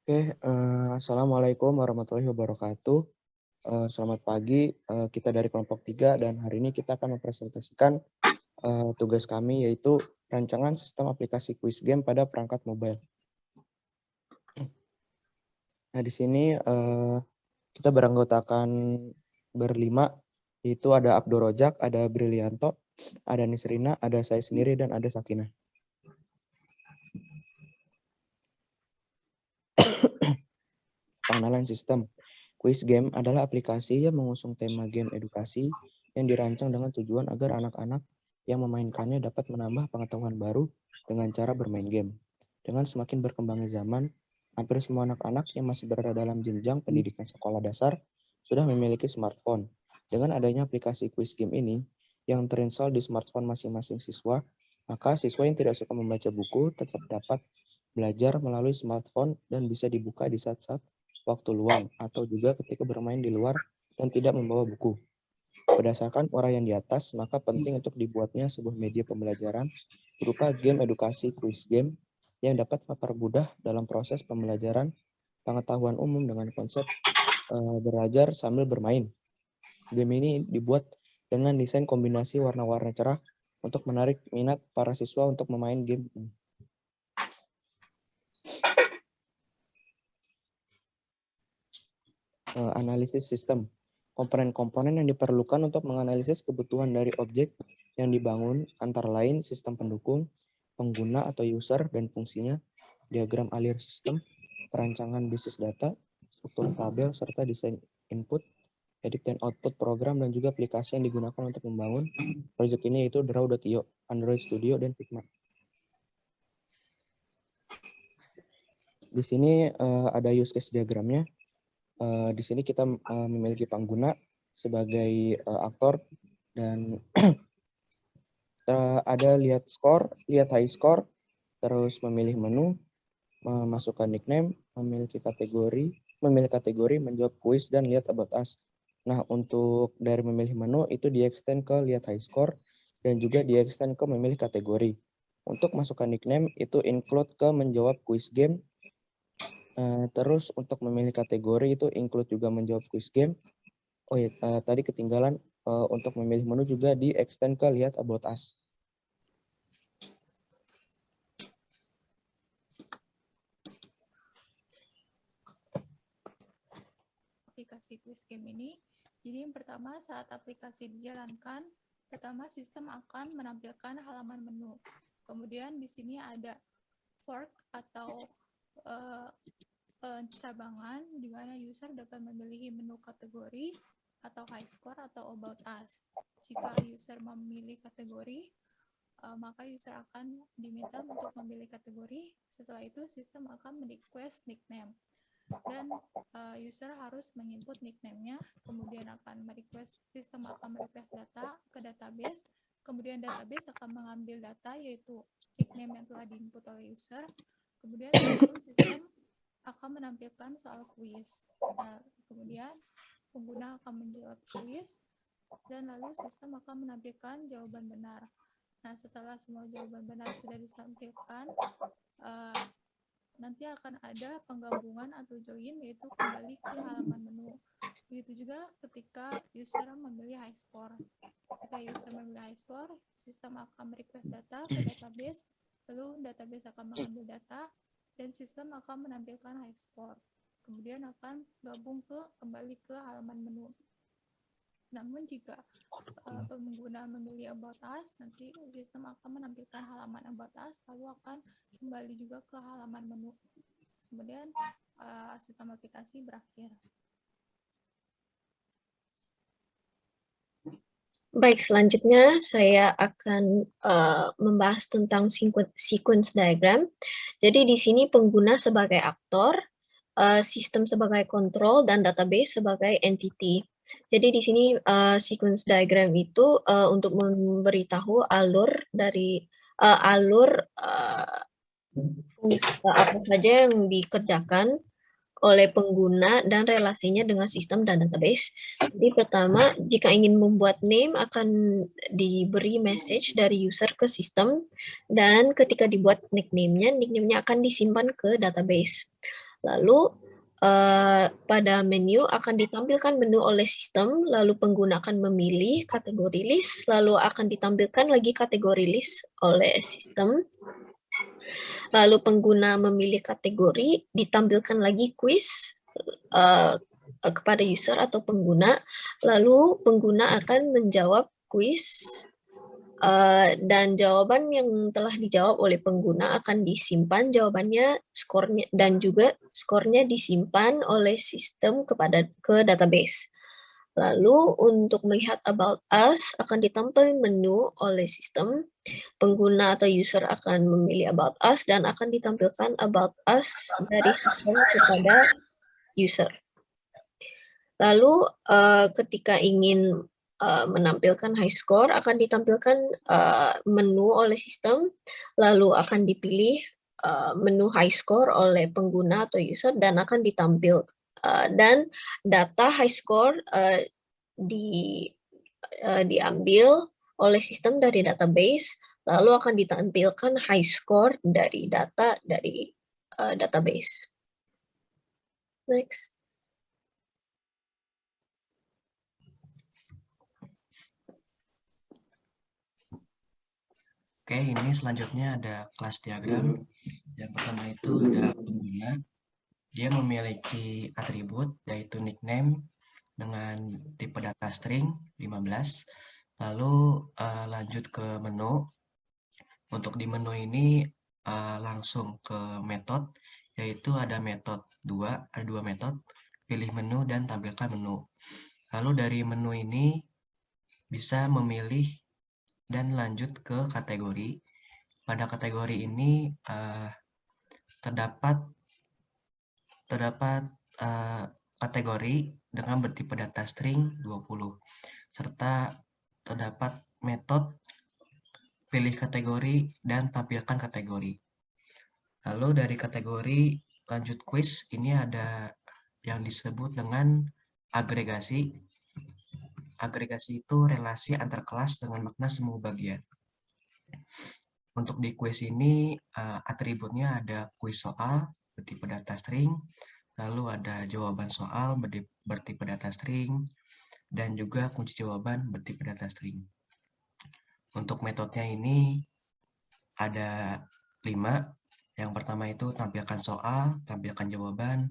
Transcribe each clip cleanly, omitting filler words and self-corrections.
Assalamualaikum warahmatullahi wabarakatuh. Selamat pagi, kita dari kelompok 3 dan hari ini kita akan mempresentasikan tugas kami yaitu rancangan sistem aplikasi quiz game pada perangkat mobile. Nah, di sini kita beranggotakan berlima, yaitu ada Abdur Rojak, ada Brilianto, ada Nisrina, ada saya sendiri, dan ada Sakinah. Pengenalan sistem. Quiz game adalah aplikasi yang mengusung tema game edukasi yang dirancang dengan tujuan agar anak-anak yang memainkannya dapat menambah pengetahuan baru dengan cara bermain game. Dengan semakin berkembangnya zaman, hampir semua anak-anak yang masih berada dalam jenjang pendidikan sekolah dasar sudah memiliki smartphone. Dengan adanya aplikasi quiz game ini yang terinstall di smartphone masing-masing siswa, maka siswa yang tidak suka membaca buku tetap dapat belajar melalui smartphone dan bisa dibuka di saat-saat waktu luang, atau juga ketika bermain di luar dan tidak membawa buku. Berdasarkan uraian di atas, maka penting untuk dibuatnya sebuah media pembelajaran berupa game edukasi quiz game yang dapat mempermudah dalam proses pembelajaran pengetahuan umum dengan konsep belajar sambil bermain. Game ini dibuat dengan desain kombinasi warna-warna cerah untuk menarik minat para siswa untuk memain game ini. Analisis sistem. Komponen-komponen yang diperlukan untuk menganalisis kebutuhan dari objek yang dibangun antara lain sistem pendukung, pengguna atau user dan fungsinya, diagram alir sistem, perancangan basis data, struktur tabel, serta desain input, edit dan output program, dan juga aplikasi yang digunakan untuk membangun proyek ini yaitu Draw.io, Android Studio, dan Figma. Di sini ada use case diagramnya. Di sini kita memiliki pengguna sebagai aktor dan ada lihat skor, lihat high score, terus memilih menu, memasukkan nickname, memilih kategori, menjawab quiz, dan lihat about us. Nah, untuk dari memilih menu itu di-extend ke lihat high score dan juga di-extend ke memilih kategori. Untuk masukkan nickname itu include ke menjawab quiz game. Terus untuk memilih kategori itu include juga menjawab quiz game. Oh ya, tadi ketinggalan untuk memilih menu juga di-extend ke lihat about us. Aplikasi quiz game ini. Jadi yang pertama saat aplikasi dijalankan, pertama sistem akan menampilkan halaman menu. Kemudian di sini ada fork atau cabangan di mana user dapat memilih menu kategori atau high score atau about us. Jika user memilih kategori, maka user akan diminta untuk memilih kategori. Setelah itu sistem akan merequest nickname. Dan user harus menginput nickname-nya, kemudian sistem akan merequest data ke database, kemudian database akan mengambil data yaitu nickname yang telah diinput oleh user, kemudian setelah itu sistem akan menampilkan soal quiz. Nah, kemudian pengguna akan menjawab quiz dan lalu sistem akan menampilkan jawaban benar. Nah, setelah semua jawaban benar sudah ditampilkan, nanti akan ada penggabungan atau join yaitu kembali ke halaman menu. Begitu juga ketika user memilih high score. Ketika user memilih high score, sistem akan merequest data ke database, lalu database akan mengambil data dan sistem akan menampilkan high score. Kemudian akan kembali ke halaman menu. Namun jika pengguna memilih about us, nanti sistem akan menampilkan halaman about us, lalu akan kembali juga ke halaman menu. Kemudian sistem aplikasi berakhir. Baik, selanjutnya saya akan membahas tentang sequence diagram. Jadi di sini pengguna sebagai aktor, sistem sebagai kontrol, dan database sebagai entity. Jadi di sini sequence diagram itu untuk memberitahu alur fungsi apa saja yang dikerjakan oleh pengguna dan relasinya dengan sistem dan database. Jadi pertama, jika ingin membuat name akan diberi message dari user ke sistem, dan ketika dibuat nickname-nya akan disimpan ke database. Lalu pada menu akan ditampilkan menu oleh sistem, lalu pengguna akan memilih kategori list, lalu akan ditampilkan lagi kategori list oleh sistem. Lalu pengguna memilih kategori, ditampilkan lagi quiz kepada user atau pengguna, lalu pengguna akan menjawab quiz dan jawaban yang telah dijawab oleh pengguna akan disimpan jawabannya, skornya, dan juga skornya disimpan oleh sistem ke database. Lalu untuk melihat About Us akan ditampilkan menu oleh sistem, pengguna atau user akan memilih About Us dan akan ditampilkan About Us dari sistem kepada user. Lalu ketika ingin menampilkan high score akan ditampilkan menu oleh sistem, lalu akan dipilih menu high score oleh pengguna atau user dan akan ditampil dan data high score diambil oleh sistem dari database, lalu akan ditampilkan high score dari data dari database. Next. Oke, ini selanjutnya ada kelas diagram. Yang pertama itu ada pengguna. Dia memiliki atribut yaitu nickname dengan tipe data string 15. Lalu lanjut ke menu. Untuk di menu ini langsung ke metode, yaitu ada metode ada dua metode, pilih menu dan tampilkan menu. Lalu dari menu ini bisa memilih dan lanjut ke kategori. Pada kategori ini terdapat kategori dengan bertipe data string 20, serta terdapat metode pilih kategori dan tampilkan kategori. Lalu dari kategori lanjut quiz ini ada yang disebut dengan agregasi. Agregasi itu relasi antar kelas dengan makna semua bagian. Untuk di quiz ini atributnya ada quiz soal bertipe data string, lalu ada jawaban soal bertipe data string, dan juga kunci jawaban bertipe data string. Untuk metodenya ini ada 5. Yang pertama itu tampilkan soal, tampilkan jawaban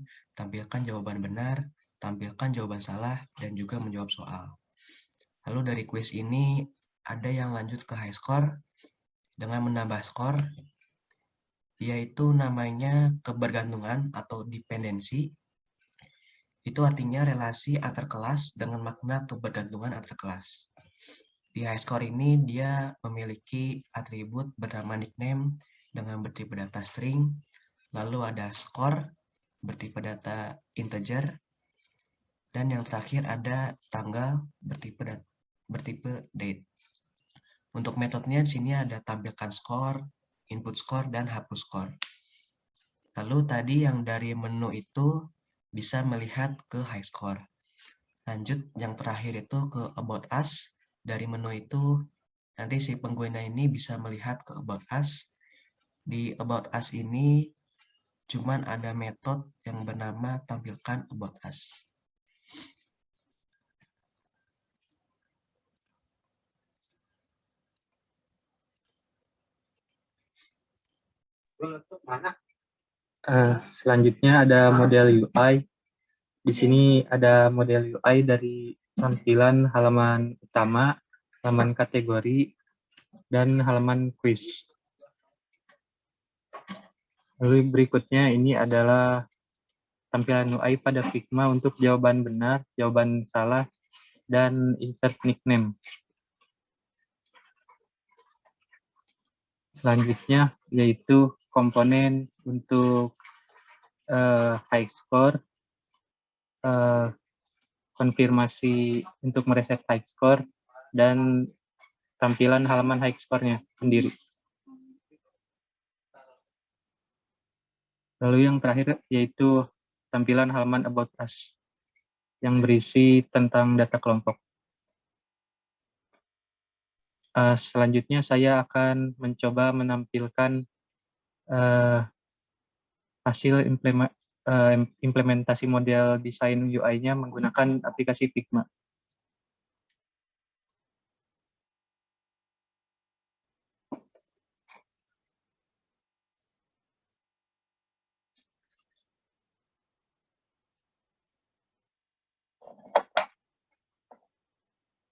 benar, tampilkan jawaban salah, dan juga menjawab soal. Lalu dari quiz ini ada yang lanjut ke high score dengan menambah skor, yaitu namanya kebergantungan atau dependensi. Itu artinya relasi antar kelas dengan makna kebergantungan antar kelas. Di high score ini dia memiliki atribut bernama nickname dengan bertipe data string, lalu ada score bertipe data integer, dan yang terakhir ada tanggal bertipe date. Untuk metodenya di sini ada tampilkan skor, input skor, dan hapus skor. Lalu tadi yang dari menu itu bisa melihat ke high score. Lanjut yang terakhir itu ke About Us. Dari menu itu nanti si pengguna ini bisa melihat ke About Us. Di About Us ini cuman ada metode yang bernama tampilkan About Us. Selanjutnya ada model UI. Di sini ada model UI dari tampilan halaman utama, halaman kategori, dan halaman quiz. Lalu berikutnya ini adalah tampilan UI pada Figma untuk jawaban benar, jawaban salah, dan insert nickname. Selanjutnya yaitu komponen untuk high score, konfirmasi untuk mereset high score, dan tampilan halaman high score-nya sendiri. Lalu yang terakhir yaitu tampilan halaman About Us yang berisi tentang data kelompok. Selanjutnya saya akan mencoba menampilkan hasil implementasi model desain UI-nya menggunakan aplikasi Figma.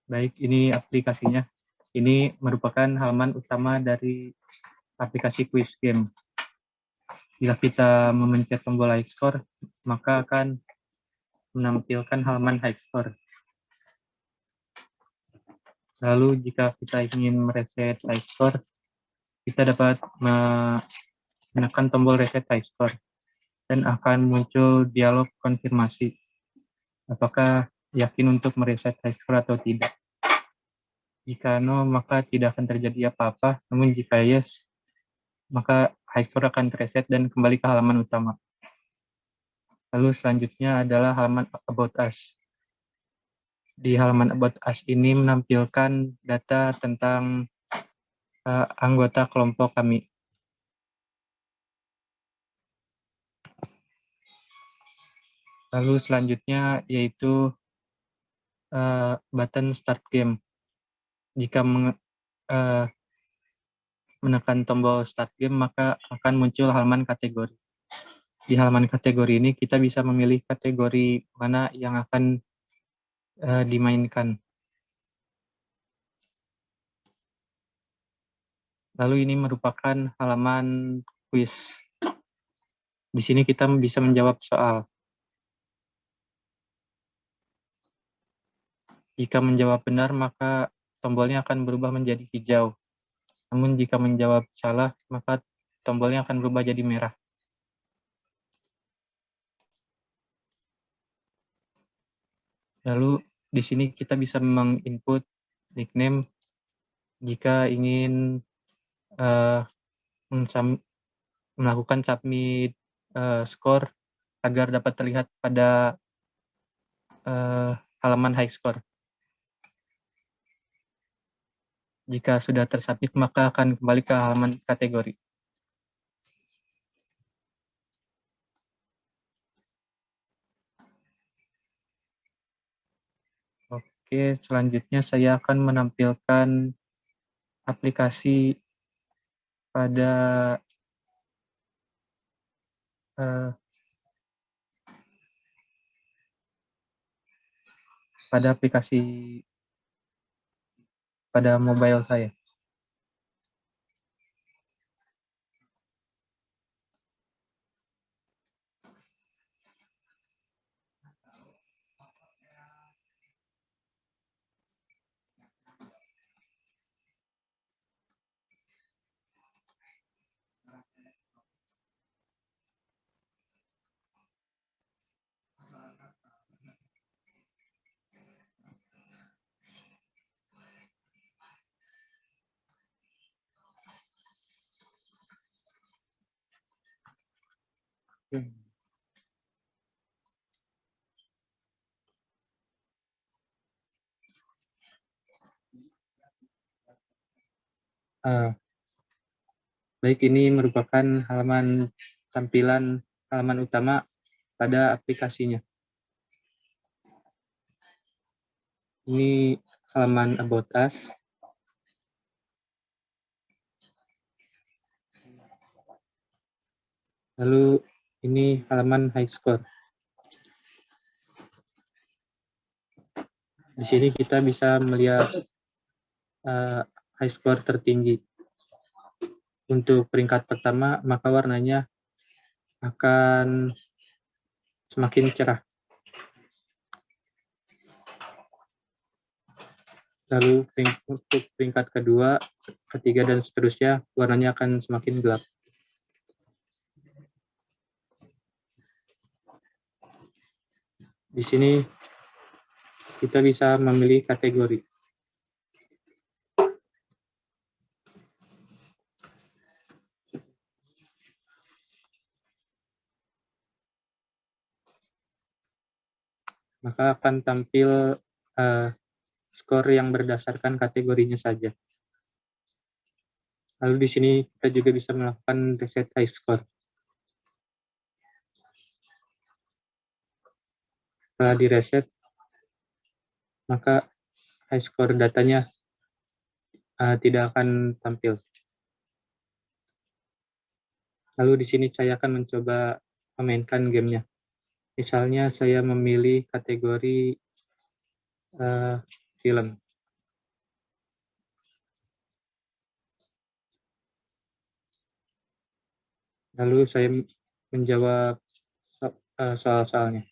Baik, ini aplikasinya. Ini merupakan halaman utama dari aplikasi quiz game. Bila kita memencet tombol high score, maka akan menampilkan halaman high score. Lalu jika kita ingin mereset high score, kita dapat menekan tombol reset high score dan akan muncul dialog konfirmasi. Apakah yakin untuk mereset high score atau tidak? Jika no, maka tidak akan terjadi apa-apa. Namun jika yes, maka high score akan reset dan kembali ke halaman utama. Lalu selanjutnya adalah halaman About Us. Di halaman About Us ini menampilkan data tentang anggota kelompok kami. Lalu selanjutnya yaitu button Start Game. Jika menekan tombol Start Game, maka akan muncul halaman kategori. Di halaman kategori ini kita bisa memilih kategori mana yang akan dimainkan. Lalu ini merupakan halaman quiz. Di sini kita bisa menjawab soal. Jika menjawab benar, maka tombolnya akan berubah menjadi hijau. Namun jika menjawab salah, maka tombolnya akan berubah jadi merah. Lalu di sini kita bisa menginput nickname jika ingin melakukan submit skor agar dapat terlihat pada halaman high score. Jika sudah tersubmit, maka akan kembali ke halaman kategori. Oke, selanjutnya saya akan menampilkan aplikasi pada aplikasi pada mobile saya. Baik, ini merupakan tampilan halaman utama pada aplikasinya. Ini halaman About Us. Lalu ini halaman high score. Di sini kita bisa melihat high score tertinggi. Untuk peringkat pertama, maka warnanya akan semakin cerah. Lalu untuk peringkat kedua, ketiga, dan seterusnya, warnanya akan semakin gelap. Di sini kita bisa memilih kategori. Maka akan tampil skor yang berdasarkan kategorinya saja. Lalu di sini kita juga bisa melakukan reset high score. Setelah direset, maka high score datanya tidak akan tampil. Lalu di sini saya akan mencoba memainkan gamenya. Misalnya saya memilih kategori film. Lalu saya menjawab soal-soalnya.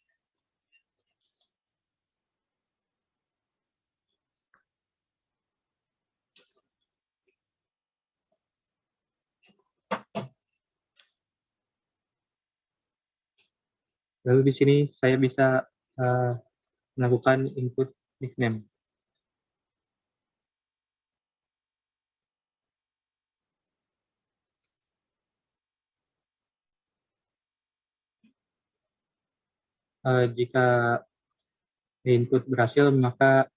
Lalu di sini saya bisa melakukan input nickname. Jika input berhasil, maka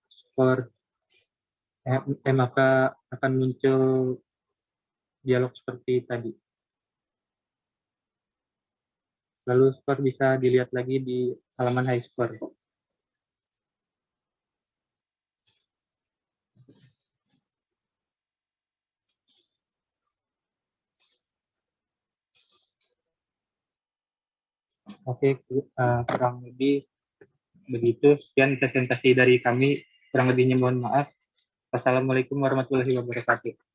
maka akan muncul dialog seperti tadi. Lalu skor bisa dilihat lagi di halaman high score. Oke, kurang lebih begitu. Sekian presentasi dari kami. Kurang lebihnya mohon maaf. Wassalamualaikum warahmatullahi wabarakatuh.